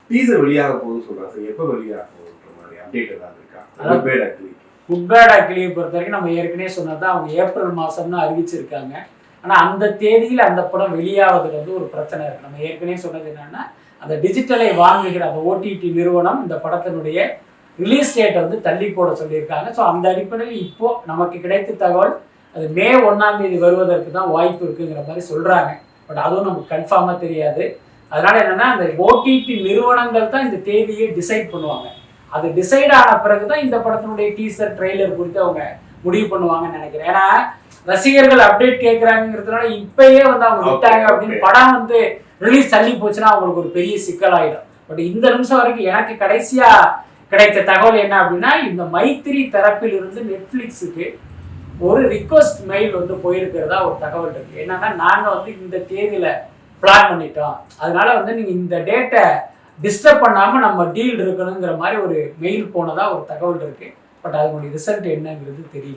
Teaser வெளியாக போகுதுன்னு சொல்றாங்க சார். எப்போ வெளியாக போகுதுன்ற மாதிரி அப்டேட் ஏதாவது இருக்கா? குட் பேட் அக்லியை பொறுத்த வரைக்கும் நம்ம ஏற்கனவே சொன்னதான் அவங்க ஏப்ரல் மாதம்னு அறிவிச்சிருக்காங்க. ஆனால் அந்த தேதியில் அந்த படம் வெளியாவதுல வந்து ஒரு பிரச்சனை இருக்குது. நம்ம ஏற்கனவே சொன்னது என்னன்னா, அந்த டிஜிட்டலை வாங்குகிற அந்த ஓடிடி நிறுவனம் இந்த படத்தினுடைய ரிலீஸ் டேட்டை வந்து தள்ளி போட சொல்லியிருக்காங்க. ஸோ அந்த அடிப்படையில் இப்போ நமக்கு கிடைத்த தகவல் அது மே 1 வருவதற்கு தான் வாய்ப்பு இருக்குங்கிற மாதிரி சொல்கிறாங்க. பட் அதுவும் நமக்கு கன்ஃபார்மாக தெரியாது. அதனால என்னன்னா, அந்த ஓடிடி நிறுவனங்கள் தான் இந்த தேதியை டிசைட் பண்ணுவாங்க. அது டிசைட் ஆன பிறகு தான் இந்த படத்தினுடைய டீசர் ட்ரெய்லர் குறித்து அவங்க முடிவு பண்ணுவாங்கன்னு நினைக்கிறேன். ஏன்னா ரசிகர்கள் அப்டேட் கேட்குறாங்கிறதுனால இப்பயே வந்து அவங்க விட்டாங்க அப்படின்னு படம் வந்து ரிலீஸ் தள்ளி போச்சுன்னா அவங்களுக்கு ஒரு பெரிய சிக்கலாயிடும். பட் இந்த நிமிஷம் வரைக்கும் எனக்கு கடைசியா கிடைத்த தகவல் என்ன அப்படின்னா, இந்த மைத்திரி தரப்பில் இருந்து நெட்ஃபிளிக்ஸுக்கு ஒரு ரிக்வஸ்ட் மெயில் வந்து போயிருக்கிறதா ஒரு தகவல் இருக்கு. என்னன்னா, நாங்க வந்து இந்த தேதியில பிளான் பண்ணிட்டோம், அதனால வந்து நீங்க இந்த டேட்டை டிஸ்டர்ப் பண்ணாம நம்ம டீல் இருக்கணுங்கிற மாதிரி ஒரு மெயில் போனதா ஒரு தகவல் இருக்கு. பட் அதனுடைய ரிசல்ட் என்னங்கிறது தெரியல.